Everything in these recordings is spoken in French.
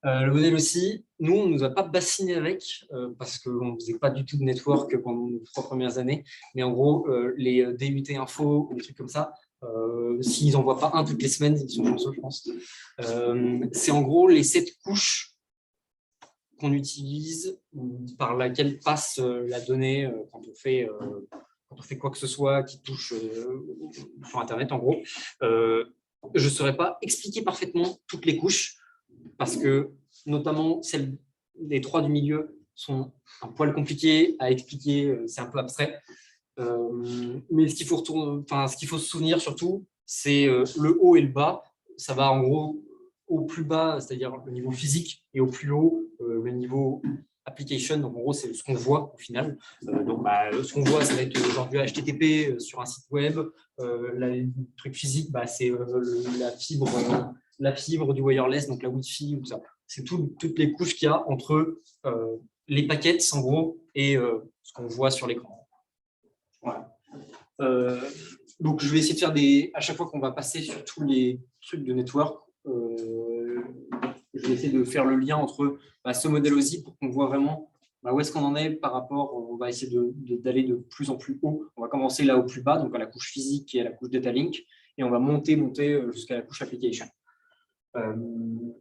Le modèle aussi, nous, on ne nous a pas bassiné avec parce qu'on ne faisait pas du tout de network pendant nos 3 premières années. Mais en gros, les DUT Info ou des trucs comme ça, s'ils n'envoient pas un toutes les semaines, ils sont chanceux, je pense. C'est en gros les 7 couches qu'on utilise, par laquelle passe la donnée quand on fait quoi que ce soit qui touche sur Internet, en gros. Je ne saurais pas expliquer parfaitement toutes les couches, parce que notamment les 3 du milieu sont un poil compliqués à expliquer, c'est un peu abstrait. Mais ce qu'il faut se souvenir surtout, c'est le haut et le bas. Ça va en gros au plus bas, c'est-à-dire le niveau physique, et au plus haut, le niveau application. Donc en gros, c'est ce qu'on voit au final. Ce qu'on voit, ça va être genre du HTTP sur un site web. Le truc physique, c'est la fibre du wireless, donc la Wi-Fi, ou ça. C'est toutes les couches qu'il y a entre les paquets, en gros, et ce qu'on voit sur l'écran. Voilà. Donc, je vais essayer de faire à chaque fois qu'on va passer sur tous les trucs de network, je vais essayer de faire le lien entre ce modèle aussi pour qu'on voit vraiment où est-ce qu'on en est par rapport. On va essayer d'aller de plus en plus haut. On va commencer là au plus bas, donc à la couche physique et à la couche data link, et on va monter jusqu'à la couche application. On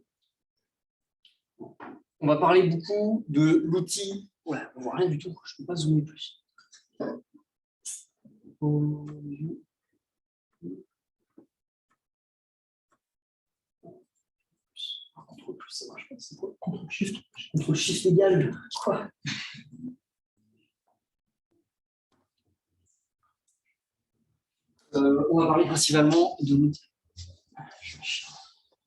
va parler beaucoup de l'outil. Ouais, on ne voit rien du tout, je ne peux pas zoomer plus. Contrôle plus, ça marche pas. C'est quoi? Contrôle shift égal. Quoi? On va parler principalement de l'outil.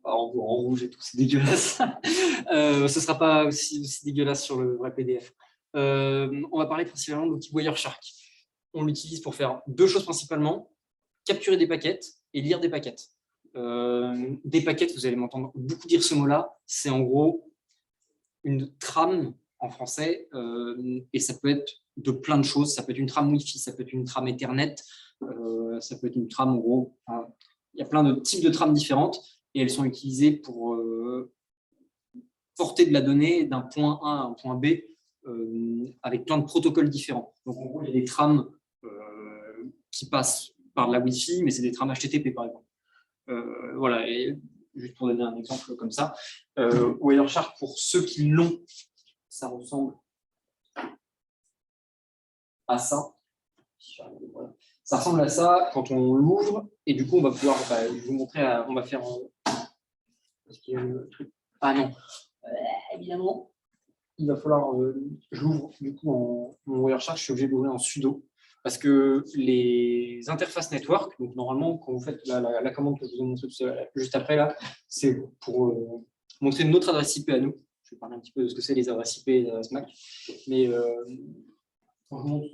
En rouge et tout, c'est dégueulasse. Ce ne sera pas aussi dégueulasse sur le vrai PDF. On va parler principalement de l'outil Wireshark. On l'utilise pour faire 2 choses principalement: capturer des paquets et lire des paquets. Des paquets, vous allez m'entendre beaucoup dire ce mot-là, c'est en gros une trame en français, et ça peut être de plein de choses. Ça peut être une trame Wi-Fi, ça peut être une trame Ethernet, ça peut être une trame en gros. Il y a plein de types de trames différentes, et elles sont utilisées pour porter de la donnée d'un point A à un point B avec plein de protocoles différents. Donc en gros, il y a des trames qui passent par de la Wi-Fi, mais c'est des trames HTTP par exemple. Voilà, et juste pour donner un exemple comme ça, Wireshark, pour ceux qui l'ont, ça ressemble à ça. Ça ressemble à ça quand on l'ouvre, et du coup on va pouvoir, je vais vous montrer, on va faire est-ce qu'il y a le truc? Ah non, évidemment, il va falloir, je l'ouvre du coup en Wireshark, je suis obligé d'ouvrir en sudo, parce que les interfaces network, donc normalement quand vous faites la commande que je vous ai montrée juste après là, c'est pour montrer notre adresse IP à nous. Je vais parler un petit peu de ce que c'est les adresses IP et les adresses MAC, mais quand je montre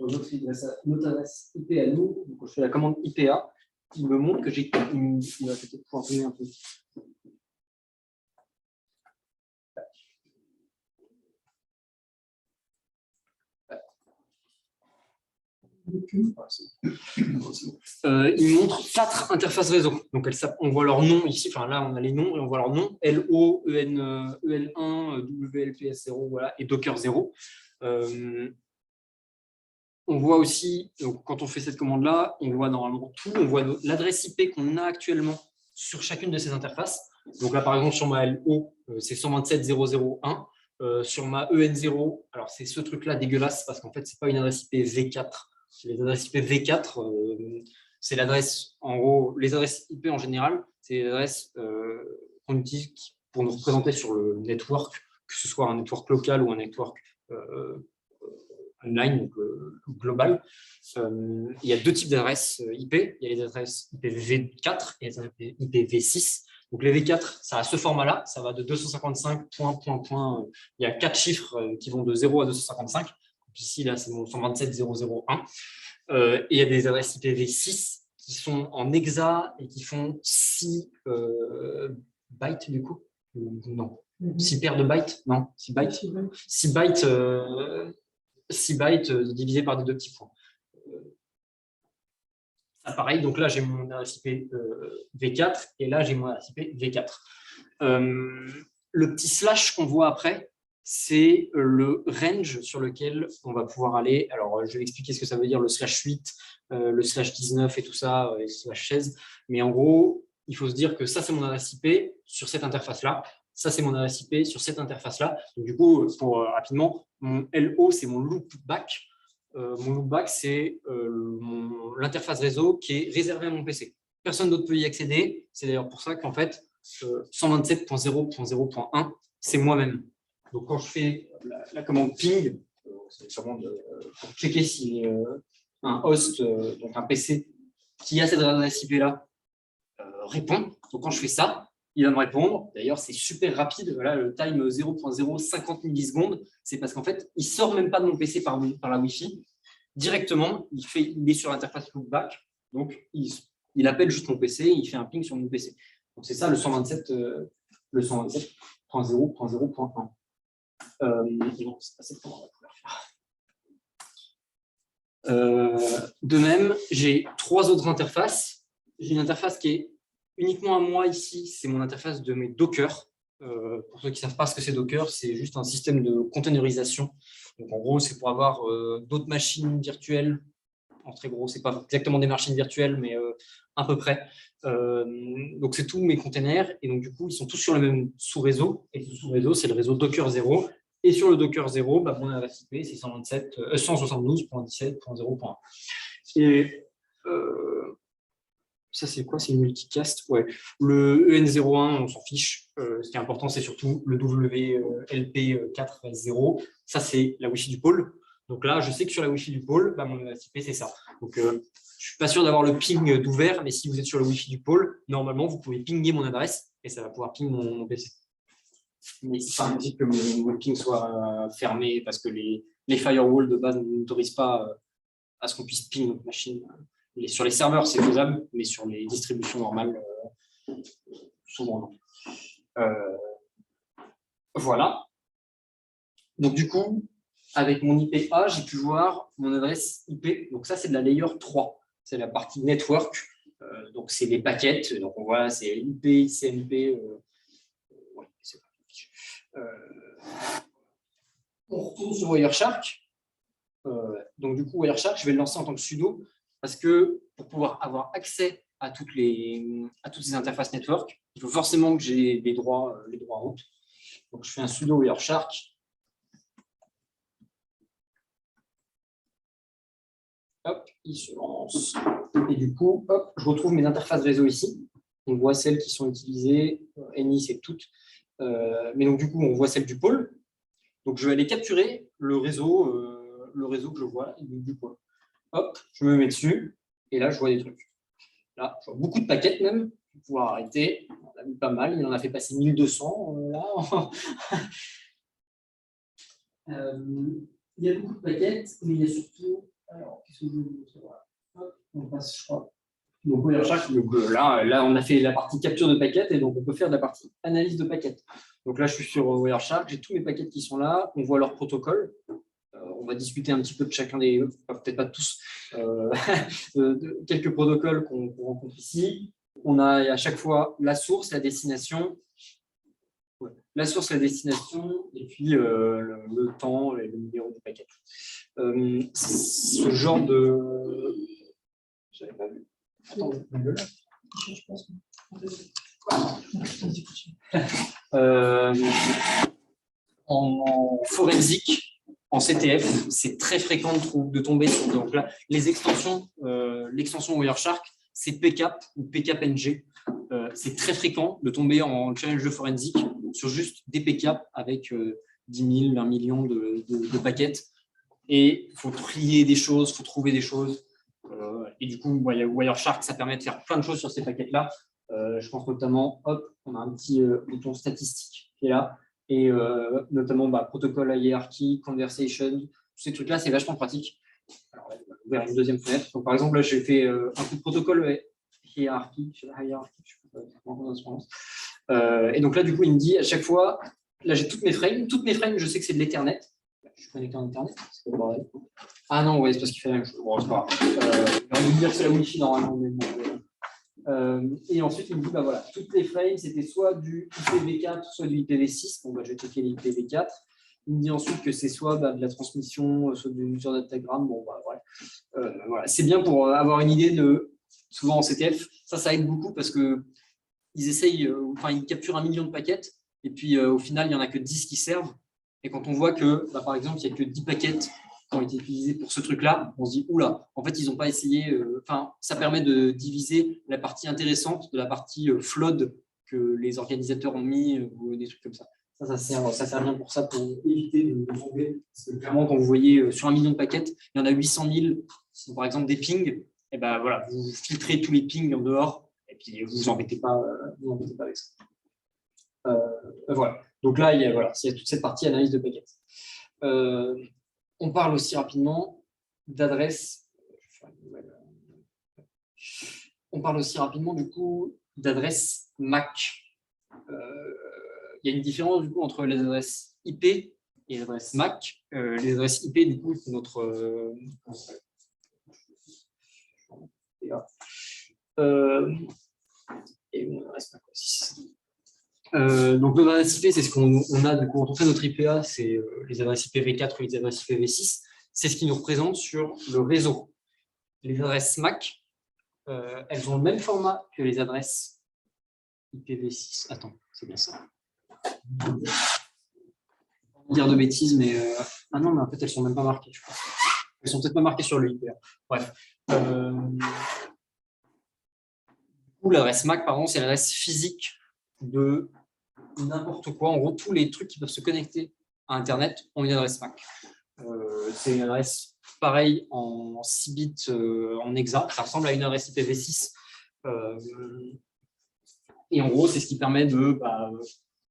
notre adresse IP à nous, donc quand je fais la commande IPA, il me montre que j'ai une. Il va peut-être pouvoir donner un peu. Il montre 4 interfaces réseau. Donc on voit leur nom ici. Enfin là, on a les noms et on voit leur nom: LO, EN, EL1, WLPS0, voilà, et Docker 0. On voit aussi, donc, quand on fait cette commande-là, on voit normalement tout. On voit l'adresse IP qu'on a actuellement sur chacune de ces interfaces. Donc là, par exemple, sur ma LO, c'est 127.0.0.1. Sur ma EN0, alors c'est ce truc-là dégueulasse, parce qu'en fait, ce n'est pas une adresse IP V4. Les adresses IP V4, c'est l'adresse, en gros, les adresses IP en général, c'est les adresses qu'on utilise pour nous représenter sur le network, que ce soit un network local ou un network online, donc global. Il y a 2 types d'adresses IP. Il y a les adresses IPv4 et les adresses IPv6. Donc les V4, ça a ce format-là, ça va de 255 point. Il y a 4 chiffres qui vont de 0 à 255. Ici, là, c'est mon 127.0.0.1. Et il y a des adresses IPv6 qui sont en hexa et qui font 6 bytes, du coup. Non. 6 paires de bytes. Non, 6 bytes. 6 bytes, 6 bytes divisé par des 2 petits points. Ça, pareil, donc là, j'ai mon adresse IP V4 et là, j'ai mon adresse IP V4. le petit slash qu'on voit après, c'est le range sur lequel on va pouvoir aller. Alors, je vais expliquer ce que ça veut dire, le slash 8, le slash 19 et tout ça, et le slash 16. Mais en gros, il faut se dire que ça, c'est mon adresse IP sur cette interface-là. Ça, c'est mon adresse IP sur cette interface-là. Donc, du coup, pour rapidement, mon LO, c'est mon loopback. Mon loopback, c'est l'interface réseau qui est réservée à mon PC. Personne d'autre peut y accéder. C'est d'ailleurs pour ça qu'en fait, 127.0.0.1, c'est moi-même. Donc, quand je fais la commande ping, c'est sûrement pour checker si un host, donc un PC qui a cette adresse IP-là, répond. Donc, quand je fais ça, il va me répondre. D'ailleurs, c'est super rapide. Voilà, le time 0.050 millisecondes, c'est parce qu'en fait, il ne sort même pas de mon PC par la Wi-Fi. Directement, il est sur l'interface loopback. Donc, il appelle juste mon PC, il fait un ping sur mon PC. Donc, c'est ça le 127.0.0.1. Non, c'est pas cette qu'on va pouvoir faire. De même, j'ai 3 autres interfaces. J'ai une interface qui est uniquement à moi ici, c'est mon interface de mes Docker. Pour ceux qui ne savent pas ce que c'est Docker, c'est juste un système de containerisation. Donc, en gros, c'est pour avoir d'autres machines virtuelles. En très gros, ce n'est pas exactement des machines virtuelles, mais à peu près. Donc, c'est tous mes containers. Et donc, du coup, ils sont tous sur le même sous-réseau. Et ce sous-réseau, c'est le réseau Docker 0. Et sur le Docker 0, mon adresse IP, c'est 172.17.0.1. Et ça, c'est quoi? C'est une multicast. Ouais. Le EN01, on s'en fiche. Ce qui est important, c'est surtout le WLP4S0. Ça, c'est la Wi-Fi du pôle. Donc là, je sais que sur la Wi-Fi du pôle, mon adresse IP, c'est ça. Donc, je ne suis pas sûr d'avoir le ping d'ouvert, mais si vous êtes sur le Wi-Fi du pôle, normalement, vous pouvez pinguer mon adresse et ça va pouvoir ping mon PC. Mais c'est pas indique que mon ping soit fermé parce que les firewalls de base n'autorisent pas à ce qu'on puisse ping notre machine. Sur les serveurs, c'est faisable, mais sur les distributions normales, souvent non. Voilà. Donc, du coup, avec mon IPA, j'ai pu voir mon adresse IP. Donc, ça, c'est de la layer 3. C'est la partie network. Donc, c'est les paquets. Donc, on voit, c'est IP, ICMP. Ouais, c'est on retourne sur Wireshark. Donc, du coup, Wireshark, je vais le lancer en tant que sudo parce que pour pouvoir avoir accès à toutes ces interfaces network, il faut forcément que j'ai les droits route. Donc, je fais un sudo Wireshark. Hop, il se lance. Et du coup, hop, je retrouve mes interfaces réseau ici. On voit celles qui sont utilisées. NI, c'est toutes. Mais donc, du coup, on voit celle du pôle. Donc, je vais aller capturer le réseau que je vois du pôle. Hop, je me mets dessus. Et là, je vois des trucs. Là, je vois beaucoup de paquets même. Je vais pouvoir arrêter. On a vu pas mal. Il en a fait passer 1200 là. Il y a beaucoup de paquets, mais il y a surtout. Alors, qu'est-ce que je veux vous montrer? Hop, on passe, je crois. Donc, là, on a fait la partie capture de paquets et donc on peut faire de la partie analyse de paquets. Donc là, je suis sur Wireshark, j'ai tous mes paquets qui sont là, on voit leur protocole. On va discuter un petit peu de chacun des, peut-être pas de tous, de quelques protocoles qu'on rencontre ici. On a à chaque fois la source, la destination. La source, la destination, et puis le temps et le numéro du paquet. Ce genre de... J'avais pas vu. Attends, je pense. En forensique, en CTF, c'est très fréquent de tomber sur donc là, les extensions. L'extension Wireshark, c'est PCAP ou PCAP-NG. C'est très fréquent de tomber en challenge de forensique sur juste des PCAP avec 10 000, 1 million de paquets. Et il faut trier des choses, il faut trouver des choses. Et du coup, Wireshark, ça permet de faire plein de choses sur ces paquets-là. Je pense notamment, hop, on a un petit bouton statistique qui est là. Et notamment protocole hierarchy, conversation, tous ces trucs-là, c'est vachement pratique. Alors, on va ouvrir une deuxième fenêtre. Donc, par exemple, là, j'ai fait un coup de protocole hierarchy, je et donc là, du coup, il me dit à chaque fois, là, j'ai toutes mes frames, je sais que c'est de l'Ethernet. Je suis connecté en Ethernet. Ah non, ouais, c'est parce qu'il fait la même chose. Bon, c'est pas grave. Il va nous dire que c'est la Wi-Fi normalement. Mais bon, Et ensuite, il me dit, bah, voilà, toutes les frames, c'était soit du IPv4, soit du IPv6. Bon, bah, je vais checker l'IPv4. Il me dit ensuite que c'est soit de la transmission, soit sur datagram. Bon, bah, voilà. C'est bien pour avoir une idée de, souvent en CTF, ça aide beaucoup parce que ils essayent, ils capturent 1 million de paquets, et puis au final, il n'y en a que 10 qui servent. Et quand on voit que, bah, par exemple, il n'y a que 10 paquets qui ont été utilisés pour ce truc-là, on se dit, oula, en fait, ils n'ont pas essayé. Ça permet de diviser la partie intéressante de la partie flood que les organisateurs ont mis, ou des trucs comme ça. Ça sert bien pour ça, pour éviter de tomber. Parce que clairement, quand vous voyez sur 1 million de paquets, il y en a 800 000 qui sont par exemple des pings, et ben voilà, vous filtrez tous les pings en dehors, et puis vous vous embêtez pas avec ça. Voilà. Donc là, il y a toute cette partie analyse de paquets. On parle aussi rapidement d'adresse. On parle aussi rapidement du coup d'adresse MAC. Il y a une différence du coup entre les adresses IP et les adresses MAC. Les adresses IP, du coup, c'est notre et une adresse MAC aussi. Donc l'adresse IP, c'est ce qu'on a du coup, quand on fait notre IPA, c'est les adresses IPv4 ou les adresses IPv6. C'est ce qui nous représente sur le réseau. Les adresses MAC, elles ont le même format que les adresses IPv6. Attends, c'est bien ça. Dire de bêtises, mais ah non, mais en fait, elles sont même pas marquées, je crois. Elles sont peut-être pas marquées sur le IPA. Bref. L'adresse MAC, pardon, c'est l'adresse physique de n'importe quoi. En gros, tous les trucs qui peuvent se connecter à Internet ont une adresse MAC. C'est une adresse pareille en 6 bits en hexa. Ça ressemble à une adresse IPv6. Et en gros, c'est ce qui permet de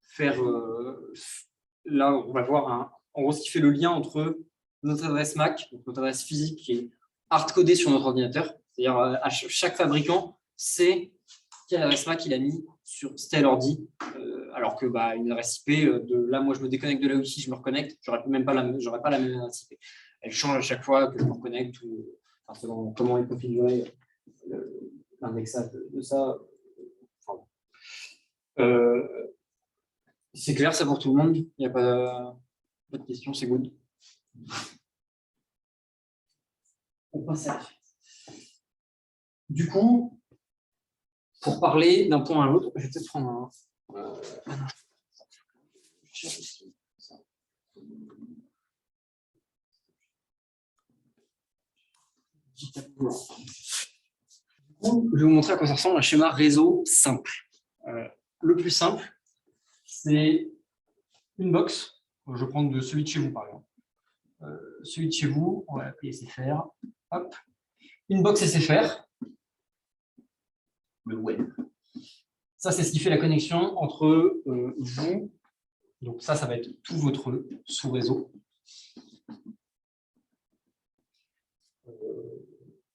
faire. Là, on va voir en gros ce qui fait le lien entre notre adresse MAC, donc notre adresse physique qui est hard-codée sur notre ordinateur. C'est-à-dire à chaque fabricant sait quelle adresse MAC il a mis sur tel ordi. Alors que une adresse IP, là, moi, je me déconnecte de la Wi-Fi, je me reconnecte, j'aurais pas la même adresse IP. Elle change à chaque fois que je me reconnecte, selon comment est configuré l'indexage de ça. C'est clair, ça pour tout le monde? Il n'y a pas de questions, c'est good. On passe à la suite. Du coup, pour parler d'un point à l'autre, je vais peut-être prendre je vais vous montrer à quoi ça ressemble un schéma réseau simple. Le plus simple, c'est une box. Je vais prendre celui de chez vous, par exemple. Celui de chez vous, on va l'appeler SFR. Hop. Une box SFR, le web. Ça, c'est ce qui fait la connexion entre vous. Donc ça va être tout votre sous-réseau.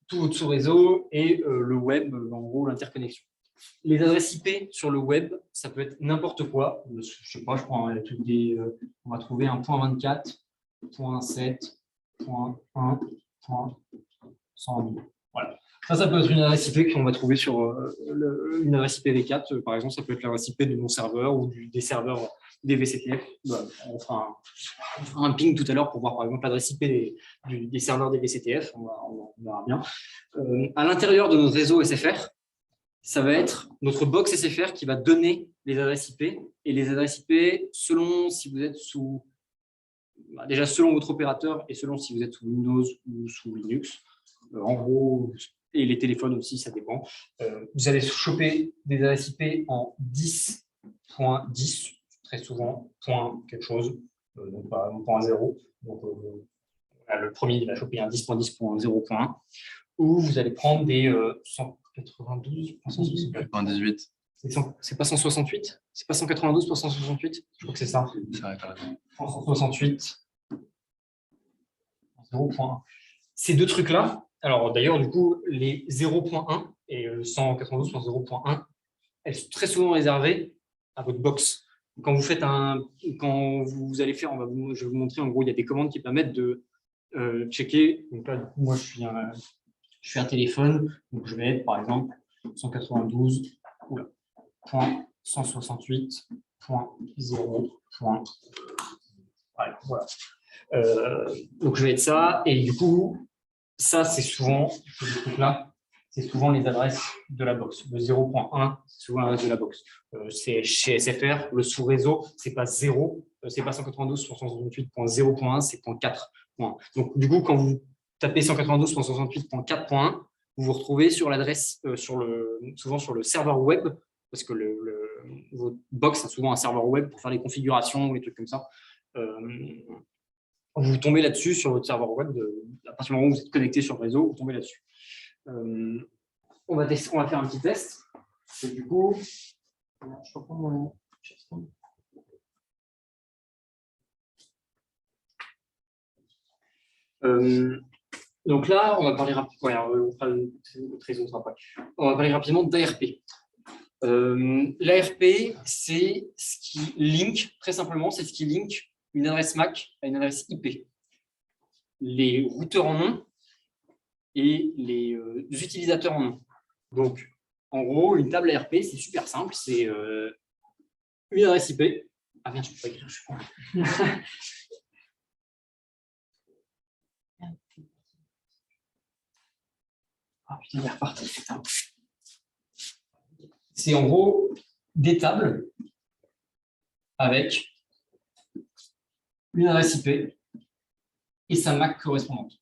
Tout votre sous-réseau et le web, en gros, l'interconnexion. Les adresses IP sur le web, ça peut être n'importe quoi. Je ne sais pas, on va trouver un .7.7.1.1.100. Voilà. Ça peut être une adresse IP qu'on va trouver sur une adresse IPv4. Par exemple, ça peut être l'adresse IP de mon serveur ou des serveurs des VCTF. On fera un ping tout à l'heure pour voir par exemple l'adresse IP des serveurs des VCTF. On verra bien. À l'intérieur de notre réseau SFR, ça va être notre box SFR qui va donner les adresses IP. Et les adresses IP, selon si vous êtes déjà selon votre opérateur et selon si vous êtes sous Windows ou sous Linux. En gros, et les téléphones aussi, ça dépend. Vous allez choper des adresses IP en 10.10, très souvent, point quelque chose, donc par exemple point 0. Donc, le premier, il va choper un 10.10.0.1, ou vous allez prendre des 192, 98. C'est pas 168? C'est pas 192 pour 168? Je crois que c'est ça. 168. 0.1. Ces deux trucs-là, alors d'ailleurs, du coup, les 0.1 et 192.0.1, elles sont très souvent réservées à votre box. Quand vous allez faire, je vais vous montrer, en gros, il y a des commandes qui permettent de checker. Donc là, du coup, moi, je suis un téléphone, donc je vais être, par exemple, 192.168.0. Voilà. Donc je vais être ça, et du coup, ça c'est souvent, là, c'est souvent les adresses de la box. Le 0.1, c'est souvent l'adresse de la box. C'est chez SFR, le sous-réseau, c'est pas 0, c'est pas 192.168.0.1, c'est 0.4. Donc du coup, quand vous tapez 192.168.4.1, vous vous retrouvez sur l'adresse, souvent sur le serveur web, parce que votre box a souvent un serveur web pour faire les configurations ou les trucs comme ça. Vous tombez là-dessus sur votre serveur web, à partir du moment où vous êtes connecté sur le réseau, vous tombez là-dessus. On va faire un petit test. Et du coup, je reprends mon... Donc là, on va parler rapidement. On va parler rapidement d'ARP. L'ARP, c'est ce qui link, très simplement, c'est ce qui link une adresse MAC à une adresse IP. Les routeurs en ont et les utilisateurs en ont. Donc, en gros, une table ARP, c'est super simple. C'est une adresse IP. Ah merde, je ne peux pas écrire, je suis con. Ah putain, il est reparti. C'est en gros des tables avec une adresse IP et sa MAC correspondante.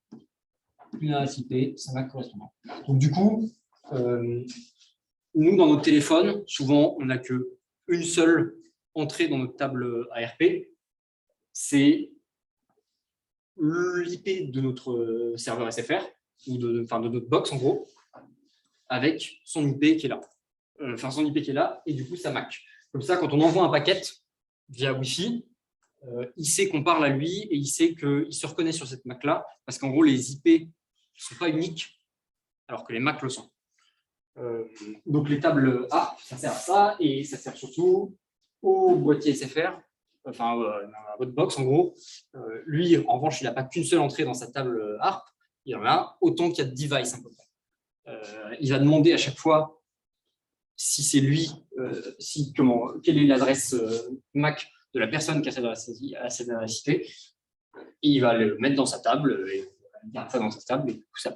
Une adresse IP, sa MAC correspondante. Donc du coup, nous, dans notre téléphone, souvent, on n'a qu'une seule entrée dans notre table ARP. C'est l'IP de notre serveur SFR, ou de notre box, en gros, avec son IP qui est là. Son IP qui est là, et du coup, sa MAC. Comme ça, quand on envoie un paquet via Wi-Fi, il sait qu'on parle à lui et il sait qu'il se reconnaît sur cette MAC-là, parce qu'en gros, les IP ne sont pas uniques, alors que les MAC le sont. Donc, les tables ARP, ça sert à ça, et ça sert surtout au boîtier SFR, à votre box, en gros. Lui, en revanche, il n'a pas qu'une seule entrée dans sa table ARP, il y en a autant qu'il y a de devices, à peu près. Il va demander à chaque fois si c'est lui, quelle est l'adresse MAC de la personne qui a cette adresse IP, et il va le mettre dans sa table, et il garde ça dans sa table, et du coup, ça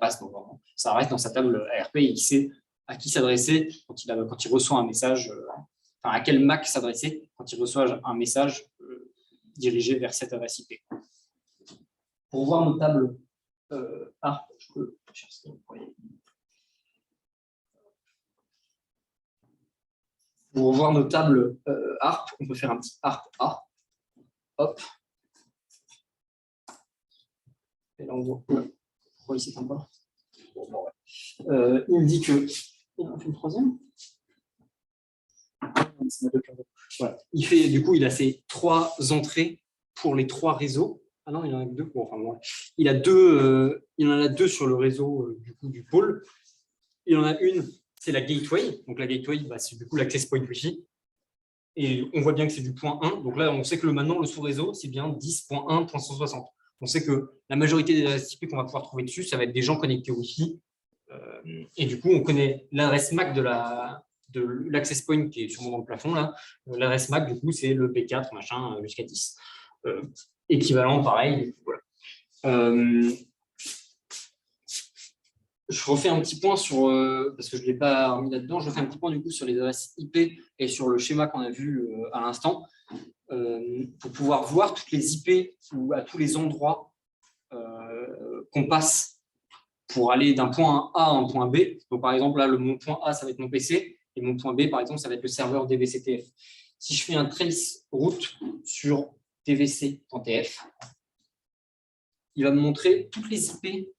reste dans sa table ARP, et il sait à qui s'adresser quand il reçoit un message, à quel MAC s'adresser quand il reçoit un message dirigé vers cette adresse IP. Pour voir nos tables ARP, je peux chercher un courrier. Pour voir nos tables ARP, on peut faire un petit ARP A. Hop. Et là, on voit. Pourquoi il s'éteint pas? Il me dit que. On fait une troisième. Voilà. Il a ses 3 entrées pour les 3 réseaux. Ah non, il en a que 2. Bon, il en a 2 sur le réseau du pôle. Il en a une. C'est la gateway. Donc la gateway, c'est du coup l'access point Wi-Fi. Et on voit bien que c'est du point 1. Donc là, on sait que maintenant, le sous-réseau, c'est bien 10.1.160. On sait que la majorité des adresses IP qu'on va pouvoir trouver dessus, ça va être des gens connectés au Wi-Fi. Et du coup, on connaît l'adresse MAC de l'access point qui est sûrement dans le plafond. L'adresse MAC, du coup, c'est le P4, machin, jusqu'à 10. Équivalent, pareil. Voilà. Je refais un petit point parce que je ne l'ai pas remis là-dedans, je refais un petit point du coup sur les adresses IP et sur le schéma qu'on a vu à l'instant, pour pouvoir voir toutes les IP ou à tous les endroits qu'on passe pour aller d'un point A à un point B. Donc par exemple, là, mon point A, ça va être mon PC, et mon point B, par exemple, ça va être le serveur DVCTF. Si je fais un trace route sur DVC.tf, il va me montrer toutes les IP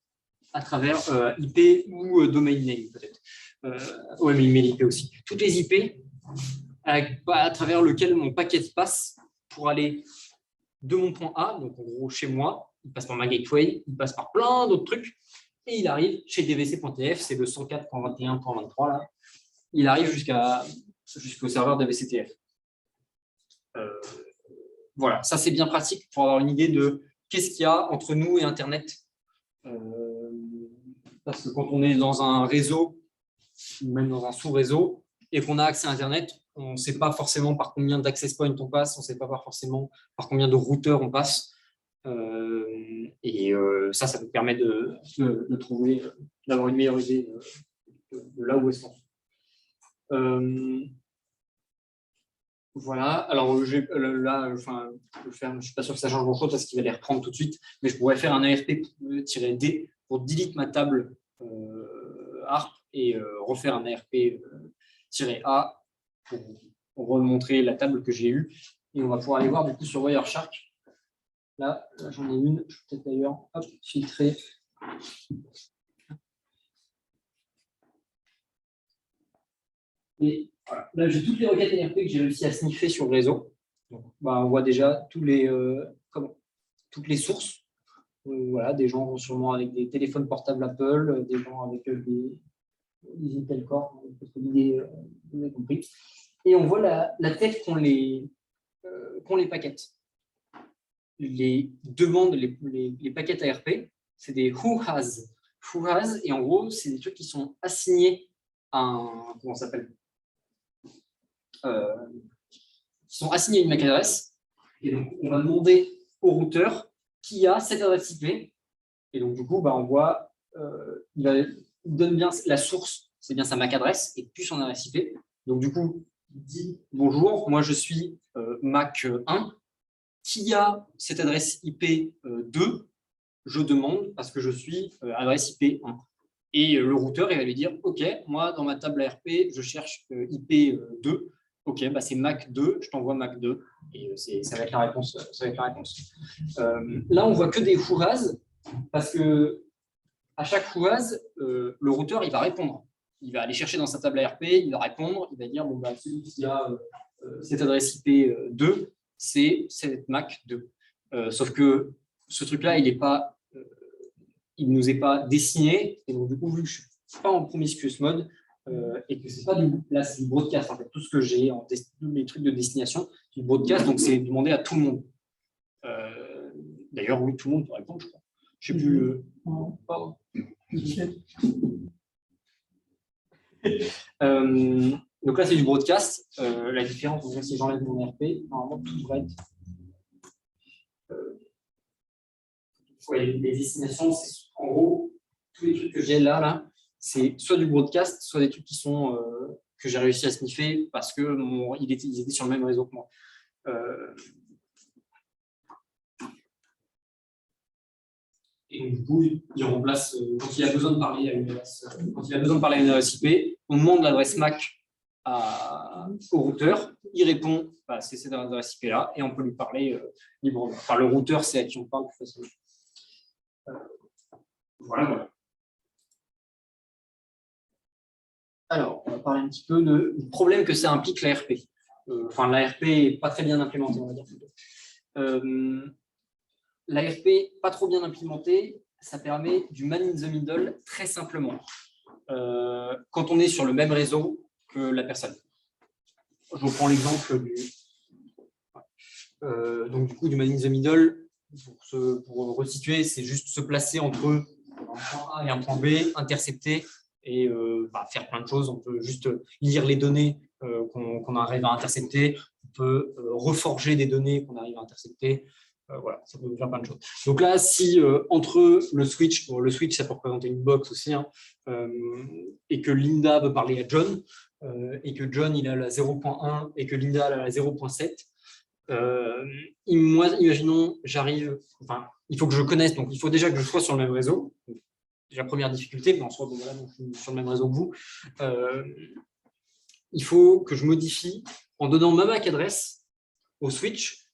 à travers IP ou domain name peut-être. Ouais, mais email IP aussi. Toutes les IP à travers lequel mon paquet passe pour aller de mon point A, donc en gros chez moi, il passe par ma gateway, il passe par plein d'autres trucs, et il arrive chez dvc.tf, c'est le 104.21.23 là, il arrive jusqu'au serveur dvc.tf. Voilà, ça c'est bien pratique pour avoir une idée de qu'est-ce qu'il y a entre nous et Internet. Parce que quand on est dans un réseau ou même dans un sous-réseau, et qu'on a accès à Internet, on ne sait pas forcément par combien d'access points on passe, on ne sait pas forcément par combien de routeurs on passe. Ça nous permet de trouver, d'avoir une meilleure idée de là où est-ce qu'on est. Voilà, alors là, je ne suis pas sûr que ça change grand-chose parce qu'il va les reprendre tout de suite, mais je pourrais faire un ARP-D pour delete ma table ARP et refaire un ARP-A pour remontrer la table que j'ai eue. Et on va pouvoir aller voir du coup sur Wireshark. Là j'en ai une, je vais peut-être d'ailleurs filtrer. Et voilà. Là, j'ai toutes les requêtes NRP que j'ai réussi à sniffer sur le réseau. Donc, on voit déjà toutes les sources. Voilà, des gens sûrement avec des téléphones portables Apple, des gens avec des Intel Core, vous avez compris. Et on voit la tête qu'ont les paquets. Les demandes, les paquets ARP, c'est des who has. Who has, et en gros, c'est des trucs qui sont assignés à un. Comment ça s'appelle qui sont assignés à une MAC adresse. Et donc, on va demander au routeur qui a cette adresse IP. Et donc, du coup, on voit, il donne bien la source, c'est bien sa MAC adresse et plus son adresse IP. Donc, du coup, il dit bonjour, moi je suis MAC 1. Qui a cette adresse IP 2 ? Je demande parce que je suis adresse IP 1. Et le routeur, il va lui dire OK, moi, dans ma table ARP, je cherche IP 2. OK, c'est Mac 2, je t'envoie Mac 2. Et ça va être la réponse. Là, on voit que des who-has parce que à chaque who-has, le routeur, il va répondre. Il va aller chercher dans sa table ARP, il va répondre, il va dire celui qui a cette adresse IP 2, c'est cette Mac 2. Sauf que ce truc-là, il ne nous est pas dessiné. Et donc, du coup, vu que je ne suis pas en promiscuous mode et que c'est pas du broadcast, en fait, tout ce que j'ai, tous les trucs de destination, du broadcast, donc c'est demandé à tout le monde. D'ailleurs, oui, tout le monde peut répondre, je crois. Je ne sais plus. Pardon. Donc là, c'est du broadcast. La différence, donc, si j'enlève mon RP, normalement, tout devrait être. Les destinations, c'est en gros, tous les trucs que j'ai là, c'est soit du broadcast, soit des trucs qui sont que j'ai réussi à sniffer parce que ils étaient sur le même réseau que moi. Et donc, du coup, il remplace, quand il a besoin de parler à une adresse IP, on demande l'adresse MAC au routeur, il répond, c'est cette adresse IP-là, et on peut lui parler librement. Enfin, le routeur, c'est à qui on parle plus facilement. Voilà. Alors, on va parler un petit peu du problème que ça implique l'ARP. L'ARP n'est pas très bien implémenté, on va dire. L'ARP pas trop bien implémenté, ça permet du man in the middle très simplement. Quand on est sur le même réseau que la personne. Je reprends l'exemple du man in the middle. Pour resituer, c'est juste se placer entre un point A et un point B, intercepter et faire plein de choses. On peut juste lire les données qu'on arrive à intercepter. On peut reforger des données qu'on arrive à intercepter. Voilà, ça peut faire plein de choses. Donc là, si entre le switch ça peut représenter une box aussi, et que Linda veut parler à John, et que John il a la 0.1 et que Linda a la 0.7, imaginons, il faut que je connaisse, donc il faut déjà que je sois sur le même réseau. Déjà, première difficulté, mais en soi, donc je suis sur le même réseau que vous. Il faut que je modifie en donnant ma MAC adresse au switch.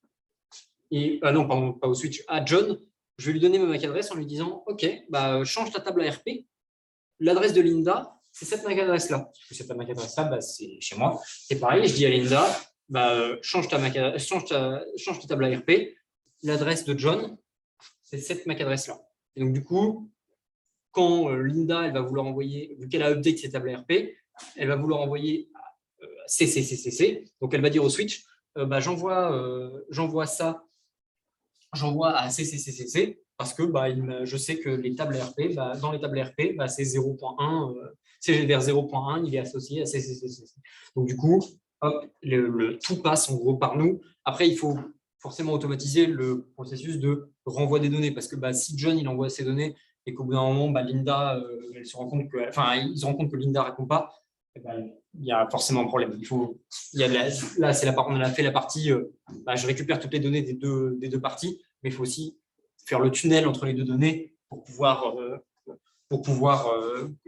Non, pardon, pas au switch, à John. Je vais lui donner ma MAC adresse en lui disant OK, change ta table ARP. L'adresse de Linda, c'est cette MAC adresse-là. Cette MAC adresse-là, c'est chez moi. C'est pareil, je dis à Linda, change ta table ARP. L'adresse de John, c'est cette MAC adresse-là. Et donc, du coup, quand Linda elle va vouloir envoyer, vu qu'elle a update ses tables ARP, elle va vouloir envoyer CCCCC. Donc, elle va dire au switch, j'envoie ça, j'envoie à CCCCC parce que je sais que les tables ARP, dans les tables ARP, c'est 0.1 CGDR 0.1, il est associé à CCCC. Donc, du coup, hop, tout passe en gros par nous. Après, il faut forcément automatiser le processus de renvoi des données parce que si John il envoie ses données et qu'au bout d'un moment, Linda, elle se rend compte que, il se rend compte que Linda ne répond pas, il y a forcément un problème. Là, on a fait la partie, je récupère toutes les données des deux parties, mais il faut aussi faire le tunnel entre les deux données pour pouvoir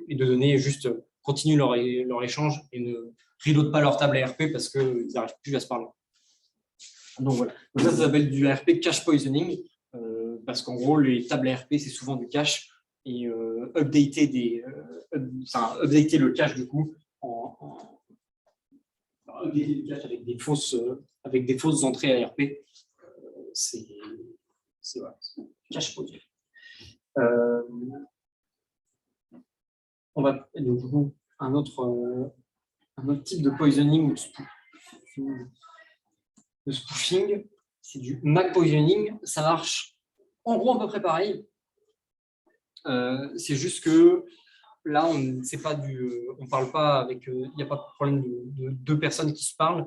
les deux données juste continuent leur échange et ne reloadent pas leur table ARP parce qu'ils n'arrivent plus à se parler. Donc voilà. Donc ça s'appelle du ARP cache poisoning, parce qu'en gros, les tables ARP, c'est souvent du cache et updater le cache du coup updater le cache avec des fausses entrées ARP, c'est voilà, cache poisoning. On va du coup un autre type de poisoning ou de spoofing, c'est du MAC poisoning. Ça marche en gros à peu près pareil. C'est juste que là, on parle pas avec, il n'y a pas de problème de deux personnes qui se parlent.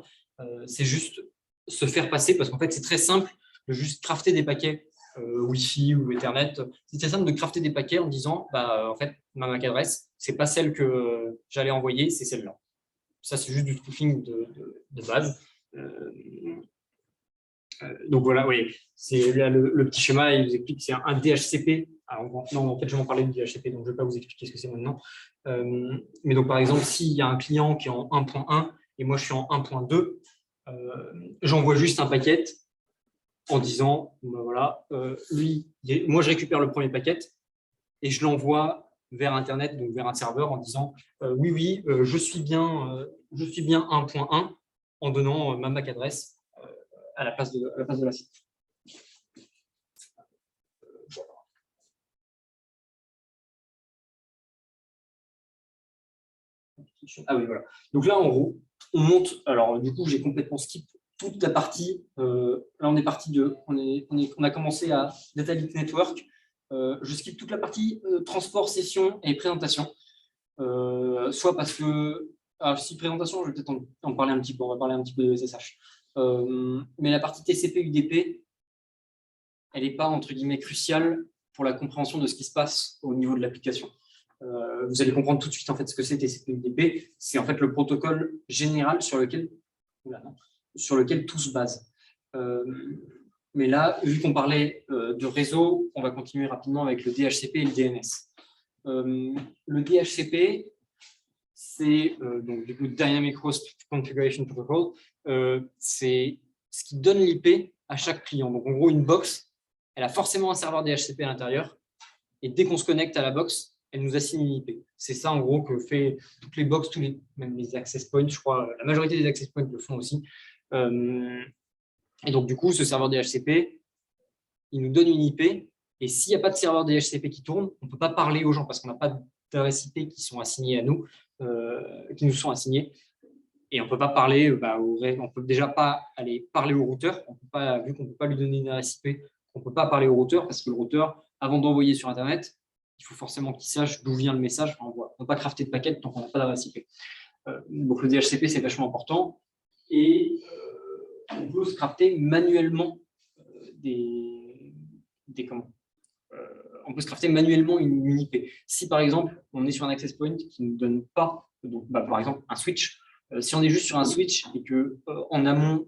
C'est juste se faire passer parce qu'en fait, c'est très simple de juste crafter des paquets Wi-Fi ou Ethernet. C'est très simple de crafter des paquets en disant, en fait, ma MAC adresse, c'est pas celle que j'allais envoyer, c'est celle-là. Ça, c'est juste du spoofing de base. Donc voilà, oui, c'est là le petit schéma, il vous explique que c'est un DHCP. Alors, non, en fait, je vais en parler de DHCP, donc je ne vais pas vous expliquer ce que c'est maintenant. Mais donc, par exemple, s'il y a un client qui est en 1.1 et moi, je suis en 1.2, j'envoie juste un paquet en disant, voilà, moi, je récupère le premier paquet et je l'envoie vers Internet, donc vers un serveur, en disant, oui, je suis bien 1.1 en donnant ma MAC adresse à la place de la site. Ah oui, voilà. Donc là, en gros, on monte. Alors, du coup, j'ai complètement skip toute la partie. Là, on est parti on a commencé à Data Link Network. Je skip toute la partie transport, session et présentation. Soit parce que, alors, si présentation, je vais peut-être en parler un petit peu. On va parler un petit peu de SSH. Mais la partie TCP/UDP, elle n'est pas, entre guillemets, cruciale pour la compréhension de ce qui se passe au niveau de l'application. Vous allez comprendre tout de suite en fait, ce que c'est TCP/UDP. C'est en fait le protocole général sur lequel tout se base. Mais là, vu qu'on parlait de réseau, on va continuer rapidement avec le DHCP et le DNS. Le DHCP, c'est donc du coup Dynamic Host Configuration Protocol. C'est ce qui donne l'IP à chaque client. Donc en gros, une box, elle a forcément un serveur DHCP à l'intérieur. Et dès qu'on se connecte à la box, elle nous assigne une IP. C'est ça, en gros, que fait toutes les box, même les access points, je crois, la majorité des access points le font aussi. Et donc, du coup, ce serveur DHCP, il nous donne une IP. Et s'il n'y a pas de serveur DHCP qui tourne, on ne peut pas parler aux gens parce qu'on n'a pas d'adresses IP qui sont assignées à nous, qui nous sont assignées. Et on ne peut pas parler, on peut déjà pas aller parler au routeur. Vu qu'on ne peut pas lui donner une adresse IP, on ne peut pas parler au routeur parce que le routeur, avant d'envoyer sur Internet, il faut forcément qu'il sache d'où vient le message. On ne peut pas crafter de paquet tant qu'on n'a pas d'adresse IP. Donc le DHCP, c'est vachement important. Et on peut se crafter manuellement on peut se crafter manuellement une IP. Si par exemple, on est sur un access point qui ne donne pas, donc, par exemple, un switch, si on est juste sur un switch et que en amont,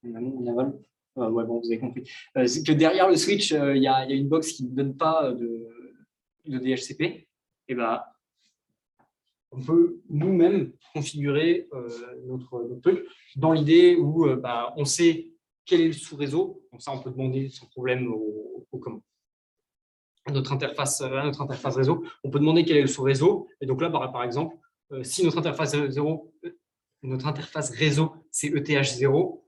en aval, ouais, bon, vous avez compris, c'est que derrière le switch, il y a une box qui ne donne pas de DHCP, et on peut nous-mêmes configurer notre truc dans l'idée où on sait quel est le sous-réseau. Donc ça, on peut demander sans problème à notre interface réseau. On peut demander quel est le sous-réseau. Et donc là, par exemple, si notre interface réseau, c'est ETH0,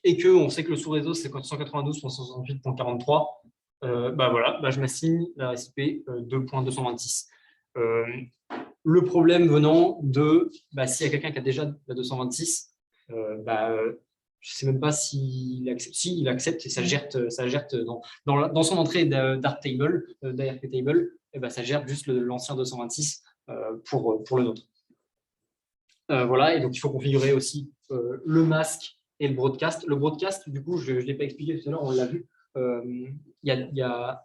et qu'on sait que le sous-réseau, c'est 192.168.43, voilà, je m'assigne la IP 2.226. Le problème venant de, s'il y a quelqu'un qui a déjà la 226, je ne sais même pas s'il accepte. Si, il accepte et ça gère dans son entrée d'ARP table, ça gère juste l'ancien 226 pour le nôtre. Voilà, et donc il faut configurer aussi le masque et le broadcast. Le broadcast, du coup, je ne l'ai pas expliqué tout à l'heure, on l'a vu. Il y a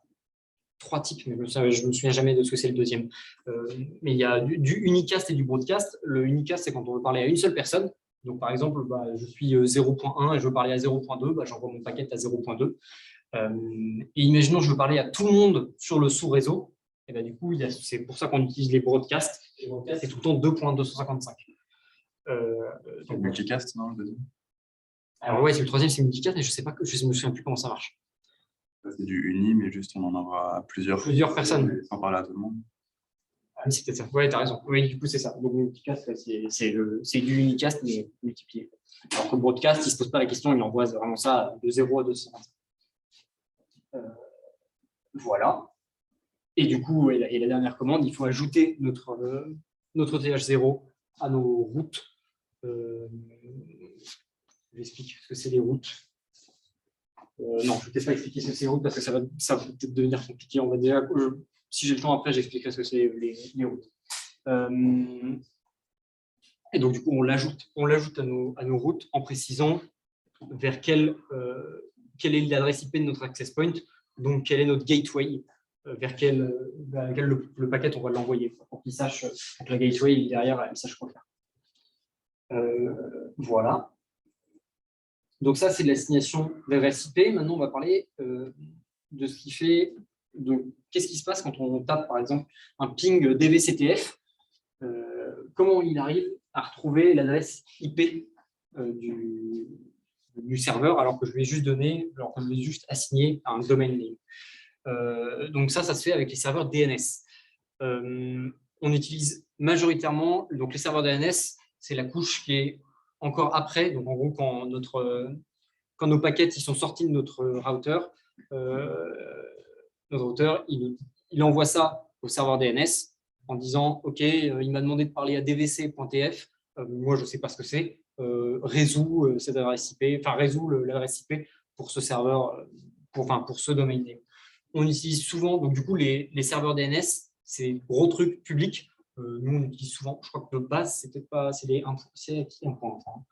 3 types, mais je ne me souviens jamais de ce que c'est le deuxième. Mais il y a du unicast et du broadcast. Le unicast, c'est quand on veut parler à une seule personne. Donc, par exemple, je suis 0.1 et je veux parler à 0.2, j'envoie mon paquet à 0.2. Et imaginons que je veux parler à tout le monde sur le sous-réseau. Et du coup, c'est pour ça qu'on utilise les broadcasts. Les broadcasts, c'est tout le temps 2.255. Donc, multicast, non, le deuxième. Alors ouais, c'est le troisième, c'est multicast, mais je ne me souviens plus comment ça marche. C'est du uni, mais juste on en envoie à plusieurs personnes. Sans parler à tout le monde. Ah, c'est peut-être ça. Ouais, t'as raison. Oui, du coup, c'est ça. Donc, multicast, c'est du unicast, mais multiplié. Alors que le broadcast, il ne se pose pas la question, il envoie vraiment ça de 0 à 255. Voilà. Et du coup, et la dernière commande, il faut ajouter notre TH0 à nos routes. J'explique ce que c'est les routes. Non, je ne vais peut-être pas expliquer ce que c'est les routes parce que ça va peut-être devenir compliqué. On va déjà, si j'ai le temps après, j'expliquerai ce que c'est les routes. Et donc, du coup, on l'ajoute à nos routes en précisant vers quelle est l'adresse IP de notre access point, donc quel est notre gateway, vers lequel le paquet on va l'envoyer, pour qu'il sache que la gateway derrière, elle sache quoi faire. Voilà. Donc ça, c'est de l'assignation d'adresse IP. Maintenant, on va parler de ce qui fait. Qu'est-ce qui se passe quand on tape, par exemple, un ping DVCTF, comment il arrive à retrouver l'adresse IP du serveur alors que je lui ai juste assigné un domain name. Donc ça se fait avec les serveurs DNS. On utilise majoritairement, donc les serveurs DNS, c'est la couche qui est encore après. Donc en gros, quand nos paquets ils sont sortis de notre router, il envoie ça au serveur DNS en disant OK, il m'a demandé de parler à dvc.tf, moi je ne sais pas ce que c'est, résout cette adresse IP, enfin résout l'adresse IP pour ce serveur, pour ce domaine name. On utilise souvent, donc du coup, les serveurs DNS, c'est gros trucs publics. Nous, on utilise souvent, je crois que de base, c'est peut-être pas, c'est à qui un point enfin,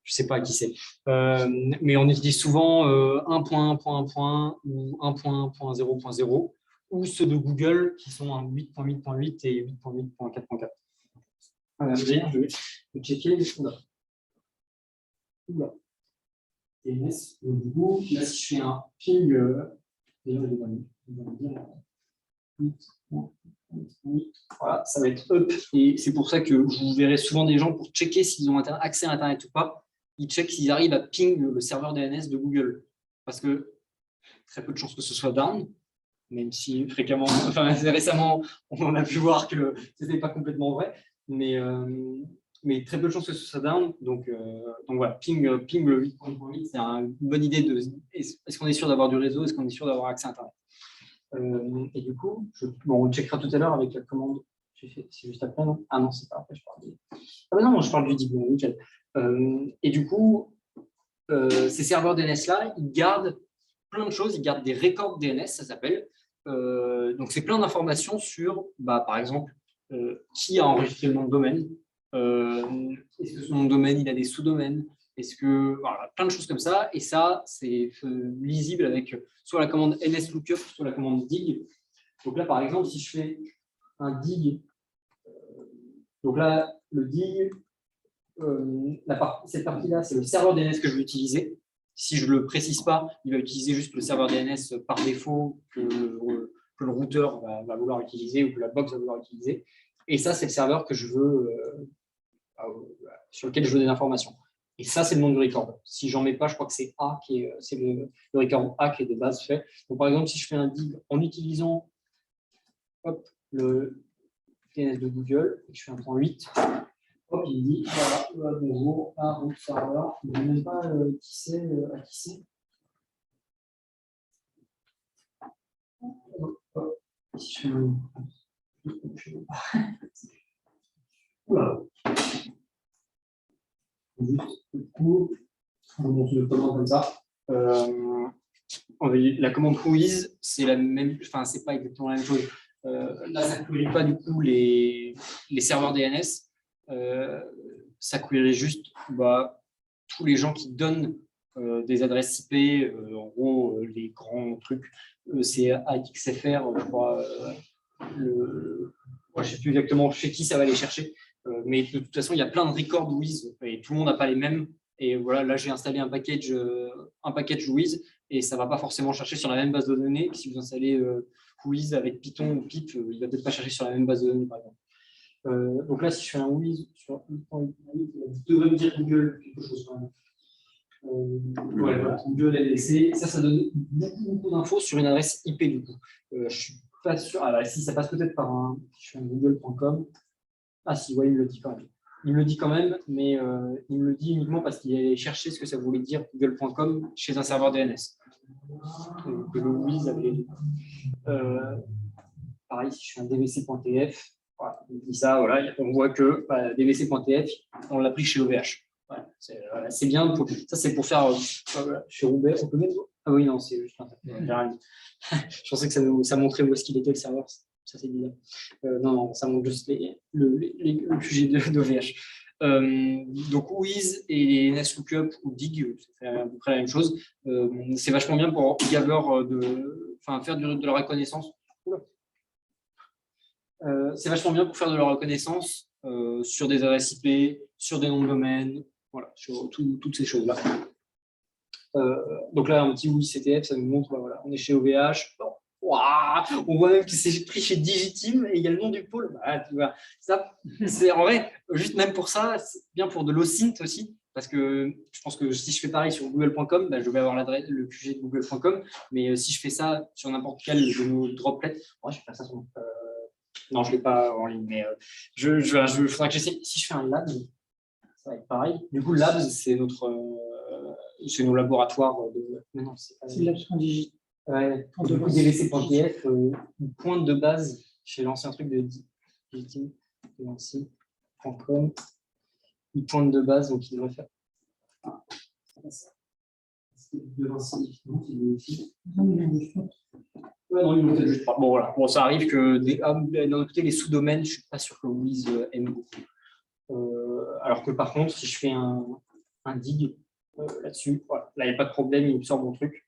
je ne sais pas à qui c'est. Mais on utilise souvent 1.1.1 ou 1.1.0.0 ou ceux de Google qui sont un 8.8.8 et 8.8.4.4. D'ailleurs, je vais checker. Oula. DNS, du coup, là, si je fais un ping, d'ailleurs, voilà, ça va être up. Et c'est pour ça que vous verrez souvent des gens pour checker s'ils ont accès à Internet ou pas. Ils checkent s'ils arrivent à ping le serveur DNS de Google. Parce que très peu de chances que ce soit down, même si récemment, on a pu voir que ce n'était pas complètement vrai. Mais très peu de chances que ce soit down. Donc voilà, ping le 8.8, c'est une bonne idée de est-ce qu'on est sûr d'avoir du réseau, est-ce qu'on est sûr d'avoir accès à Internet. Et du coup, on checkera tout à l'heure avec la commande. C'est juste après, non? Ah non, c'est pas après, je parle du. Ah ben non, je parle du DIB, nickel. Et du coup, ces serveurs DNS-là, ils gardent plein de choses, ils gardent des records DNS, ça s'appelle. Donc, c'est plein d'informations sur, par exemple, qui a enregistré le nom de domaine, est-ce que son nom de domaine, il a des sous-domaines, est-ce que. Voilà, plein de choses comme ça. Et ça, c'est lisible avec soit la commande nslookup, soit la commande dig. Donc là, par exemple, si je fais un dig, donc là, le dig, cette partie-là, c'est le serveur DNS que je vais utiliser. Si je ne le précise pas, il va utiliser juste le serveur DNS par défaut que le routeur va vouloir utiliser ou que la box va vouloir utiliser. Et ça, c'est le serveur que je veux, sur lequel je veux des informations. Et ça, c'est le nom du record. Si j'en mets pas, je crois que c'est A c'est le record A qui est de base fait. Donc, par exemple, si je fais un dig en utilisant le DNS de Google et que je fais un point 8, hop, il dit voilà, bonjour, un root serveur. Il ne dit même pas qui c'est, à qui c'est. Si je fais un. Oula. Juste le coup, on le commande comme ça. La commande whois, c'est la même, enfin, c'est pas exactement la même chose. Là, ça ne query pas du coup les serveurs DNS. Ça query juste tous les gens qui donnent des adresses IP. En gros, les grands trucs, c'est AXFR, je crois. Je ne sais plus exactement chez qui ça va aller chercher. Mais de toute façon, il y a plein de records Wiz et tout le monde n'a pas les mêmes. Et voilà, là, j'ai installé un package Wiz et ça ne va pas forcément chercher sur la même base de données. Si vous installez Wiz avec Python ou Pip, il ne va peut-être pas chercher sur la même base de données, par exemple. Donc là, si je fais un Wiz sur il devrait me dire Google quelque chose quand même. Voilà, Google LLC, ça donne beaucoup d'infos sur une adresse IP du coup. Je ne suis pas sûr. Alors ici, ça passe peut-être par je fais un google.com. Ah si, ouais, il me le dit quand même. Il me le dit quand même, mais il me le dit uniquement parce qu'il allait chercher ce que ça voulait dire google.com chez un serveur DNS. Que le Wiz avait. Pareil, si je fais un dvc.tf, voilà, il dit ça, voilà, on voit que dvc.tf, on l'a pris chez OVH. Voilà, c'est bien. Ça, c'est pour faire chez Roubaix. On peut même. Ah oui, non, c'est juste un. Je pensais que ça montrait où est-ce qu'il était le serveur. Ça, c'est bizarre. Non, ça montre juste le QG d'OVH. Donc, Wiz et NSLOOKUP ou Dig, c'est à peu près la même chose. C'est vachement bien pour faire de la reconnaissance. C'est vachement bien pour faire de la reconnaissance sur des adresses IP, sur des noms de domaine, voilà, sur toutes ces choses-là. Donc là, un petit Wiz CTF, ça nous montre, voilà, on est chez OVH. Bon, on voit même que c'est pris chez Digiteam et il y a le nom du pôle. Tu vois, ça, c'est en vrai, juste même pour ça, c'est bien pour de l'OSINT aussi. Parce que je pense que si je fais pareil sur google.com, je vais avoir le QG de google.com. Mais si je fais ça sur n'importe quel de nos droplets, je vais faire ça sur non, je ne l'ai pas en ligne, mais il faudra que j'essaie. Si je fais un lab, ça va être pareil. Du coup, Labs, c'est nos laboratoires de. Non, c'est Labs.digit. Ouais, du coup, dvc.tf, une pointe de base chez l'ancien truc de Digiteam, une pointe de base, donc il devrait faire. De Vinci, non, il est aussi. Ouais, non, il ne juste pas. Bon, voilà. Bon, ça arrive que d'un côté, les sous-domaines, je ne suis pas sûr que Wiz aime beaucoup. Alors que par contre, si je fais un dig là-dessus, voilà. Là, il n'y a pas de problème, il me sort mon truc.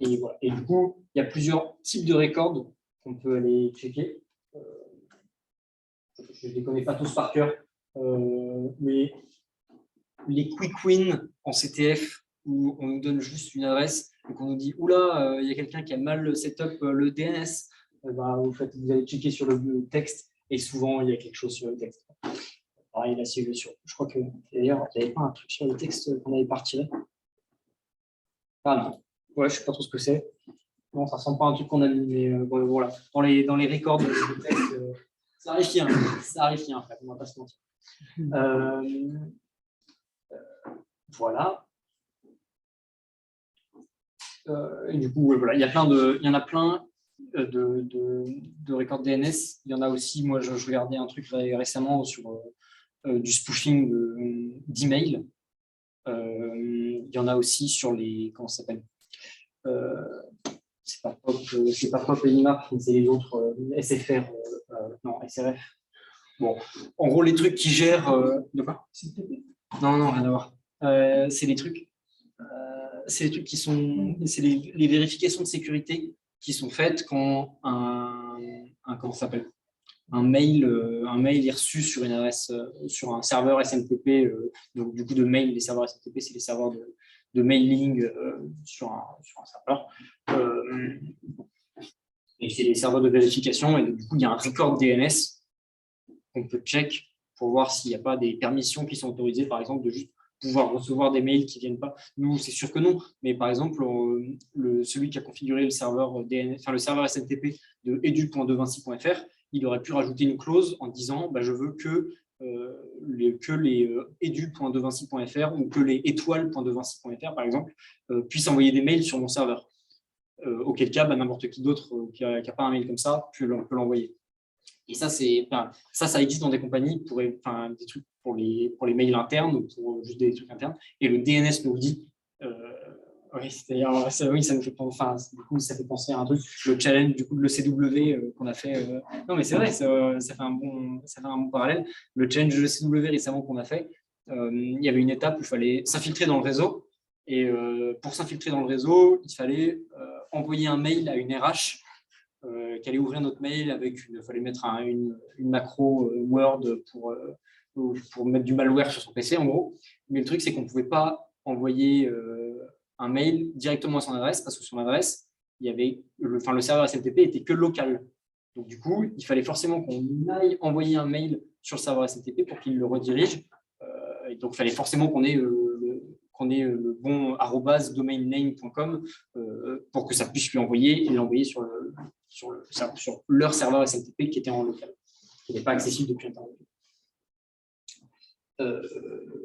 Et, voilà. Et du coup, il y a plusieurs types de records qu'on peut aller checker. Je ne les connais pas tous par cœur, mais les quick wins en CTF, où on nous donne juste une adresse et qu'on nous dit « Oula, il y a quelqu'un qui a mal setup le DNS », vous allez checker sur le texte et souvent, il y a quelque chose sur le texte. Pareil, là, je crois que d'ailleurs, il n'y avait pas un truc sur le texte qu'on avait pas retiré. Ah non, ouais, je ne sais pas trop ce que c'est. Non, ça ne ressemble pas à un truc qu'on a mis, mais voilà. Dans les records de texte, ça arrive qu'il y a un fait, on ne va pas se mentir. Voilà. Et du coup, voilà, il y en a plein de records DNS. Il y en a aussi, moi, je regardais un truc récemment sur du spoofing d'email. Il y en a aussi sur les, comment ça s'appelle, c'est pas Pop et IMAP, mais c'est les autres SFR, non, SRF. Bon, en gros, les trucs qui gèrent. De quoi? Non, rien à voir. C'est les trucs qui sont. C'est les vérifications de sécurité qui sont faites quand comment ça s'appelle? Un mail est reçu sur une adresse, sur un serveur SMTP. Donc, du coup, de mail, les serveurs SMTP, c'est les serveurs de mailing sur un serveur. Et c'est les serveurs de vérification. Et donc, du coup, il y a un record DNS qu'on peut check pour voir s'il n'y a pas des permissions qui sont autorisées, par exemple, de juste pouvoir recevoir des mails qui ne viennent pas. Nous, c'est sûr que non. Mais par exemple, celui qui a configuré le serveur DNS, enfin, le serveur SMTP de edu.devinci.fr, il aurait pu rajouter une clause en disant je veux que les edu.devinci.fr ou que les étoiles.devinci.fr, par exemple, puissent envoyer des mails sur mon serveur. Auquel cas, n'importe qui d'autre qui n'a pas un mail comme ça peut l'envoyer. Et ça, ça existe dans des compagnies pour des trucs pour les mails internes ou pour juste des trucs internes. Et le DNS nous le dit. Oui, c'est-à-dire, oui, ça me fait penser, enfin, du coup, ça fait penser à un truc, le challenge du coup de l'ECW qu'on a fait. Non, mais c'est vrai, ça fait un bon parallèle. Le challenge de l'ECW récemment qu'on a fait, il y avait une étape où il fallait s'infiltrer dans le réseau. Et pour s'infiltrer dans le réseau, il fallait envoyer un mail à une RH qui allait ouvrir notre mail avec il fallait mettre une macro Word pour mettre du malware sur son PC en gros. Mais le truc, c'est qu'on ne pouvait pas envoyer un mail directement à son adresse parce que son adresse, il y avait le serveur SMTP était que local. Donc du coup, il fallait forcément qu'on aille envoyer un mail sur le serveur SMTP pour qu'il le redirige. Et donc, il fallait forcément qu'on ait le bon @domainname.com pour que ça puisse lui envoyer et l'envoyer sur leur serveur SMTP qui était en local, qui n'est pas accessible depuis Internet.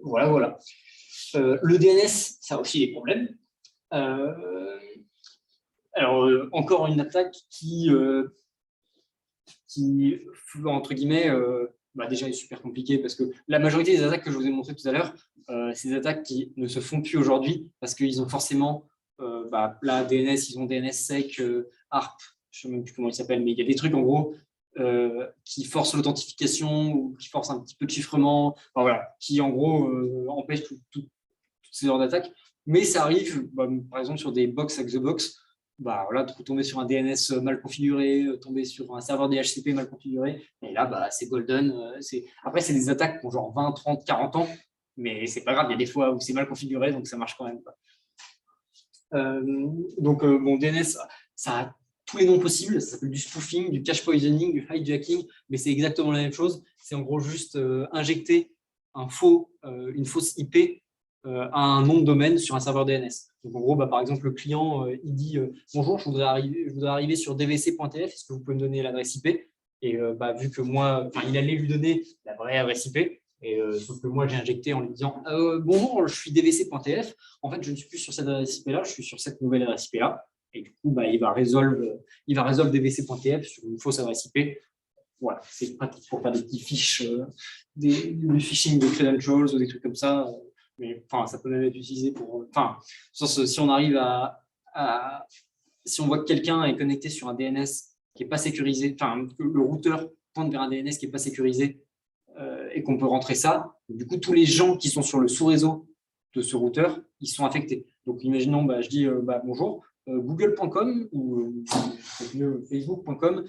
Voilà. Le DNS, ça a aussi des problèmes. Alors, encore une attaque qui entre guillemets, déjà est super compliquée parce que la majorité des attaques que je vous ai montrées tout à l'heure, c'est des attaques qui ne se font plus aujourd'hui parce qu'ils ont forcément, là, DNS, ils ont DNSSEC, ARP, je ne sais même plus comment il s'appelle, mais il y a des trucs en gros qui forcent l'authentification ou qui forcent un petit peu de chiffrement, qui en gros empêchent toutes ces genres d'attaques. Mais ça arrive, par exemple, sur des box avec The Box, de tomber sur un DNS mal configuré, tomber sur un serveur DHCP mal configuré, et là, c'est golden. Après, c'est des attaques qui ont genre 20, 30, 40 ans, mais c'est pas grave, il y a des fois où c'est mal configuré, donc ça marche quand même. DNS, ça a tous les noms possibles, ça s'appelle du spoofing, du cache poisoning, du hijacking, mais c'est exactement la même chose. C'est en gros juste injecter une fausse IP à un nom de domaine sur un serveur DNS. Donc en gros, par exemple, le client, il dit bonjour, je voudrais arriver sur dvc.tf, est-ce que vous pouvez me donner l'adresse IP? Et vu que moi, il allait lui donner la vraie adresse IP, sauf que moi j'ai injecté en lui disant bonjour, je suis dvc.tf, en fait je ne suis plus sur cette adresse IP là, je suis sur cette nouvelle adresse IP là, et du coup il va résolve dvc.tf sur une fausse adresse IP. Voilà, c'est pratique pour faire des petits fiches, du phishing de credentials ou des trucs comme ça. Mais ça peut même être utilisé pour. Si on arrive si on voit que quelqu'un est connecté sur un DNS qui n'est pas sécurisé, que le routeur pointe vers un DNS qui n'est pas sécurisé et qu'on peut rentrer ça, du coup, tous les gens qui sont sur le sous-réseau de ce routeur, ils sont affectés. Donc, imaginons, je dis bonjour, google.com ou facebook.com,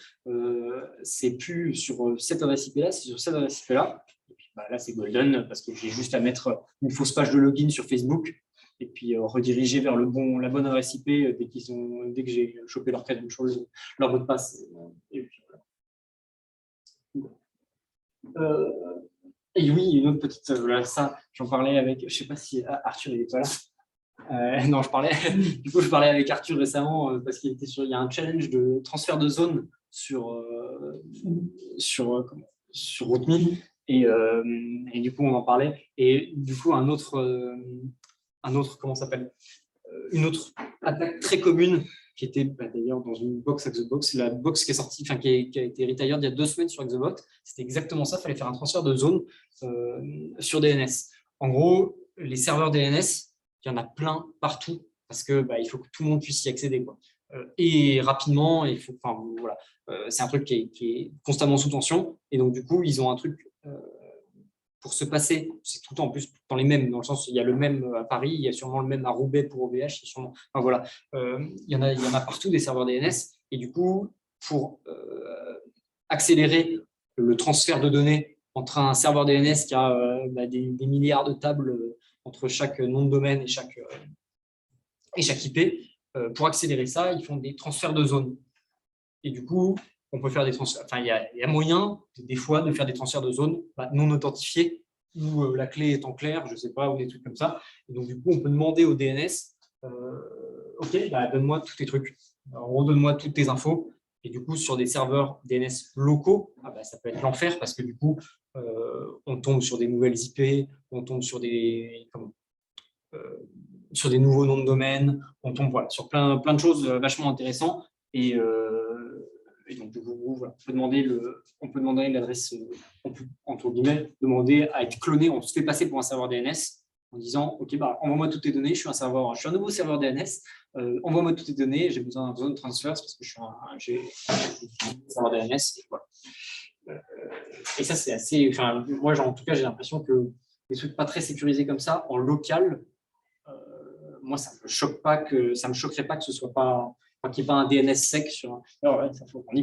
c'est plus sur cette adresse IP là, c'est sur cette adresse IP là. Et puis, là, c'est golden parce que j'ai juste à mettre une fausse page de login sur Facebook et puis rediriger vers la bonne adresse IP dès que j'ai chopé leur credentials, leur mot de passe. Et puis, voilà. Et oui, une autre petite, ça, j'en parlais avec, je ne sais pas si Arthur il est pas là. Non, je parlais avec Arthur récemment parce qu'il était il y a un challenge de transfert de zone sur Route1000 et du coup on en parlait et du coup un autre comment s'appelle une autre attaque très commune qui était d'ailleurs dans une box avec The Box, la box qui est sortie, qui a été retired il y a 2 semaines sur Xbox, c'était exactement ça, il fallait faire un transfert de zone sur DNS. En gros, les serveurs DNS, il y en a plein partout, parce que il faut que tout le monde puisse y accéder, quoi. Et rapidement, c'est un truc qui est constamment sous tension, et donc du coup, ils ont un truc pour se passer, c'est tout en plus dans les mêmes, dans le sens il y a le même à Paris, il y a sûrement le même à Roubaix pour OVH, il y en a partout des serveurs DNS, et du coup, pour accélérer le transfert de données entre un serveur DNS qui a des milliards de tables entre chaque nom de domaine et chaque IP, pour accélérer ça, ils font des transferts de zone. Et du coup, on peut faire des transferts. Il y a moyen, des fois, de faire des transferts de zone non authentifiés, où la clé est en clair, je ne sais pas, ou des trucs comme ça. Et donc, du coup, on peut demander au DNS OK, donne-moi tous tes trucs. Redonne-moi toutes tes infos. Et du coup, sur des serveurs DNS locaux, ça peut être l'enfer parce que du coup, on tombe sur des nouvelles IP, on tombe sur des nouveaux noms de domaine, on tombe sur plein de choses vachement intéressantes. Et donc, du coup, on peut demander l'adresse, on peut, entre guillemets, demander à être cloné. On se fait passer pour un serveur DNS, en disant ok, bah, envoie-moi toutes tes données, je suis un nouveau serveur DNS, envoie-moi toutes tes données, j'ai besoin de transfert parce que j'ai un serveur DNS. Et, voilà. Et ça, c'est assez. Enfin, moi, en tout cas, j'ai l'impression que des trucs pas très sécurisés comme ça, en local, moi, ça me choquerait pas que ce soit pas, qu'il n'y ait pas un DNS sec sur. Alors, ouais, on y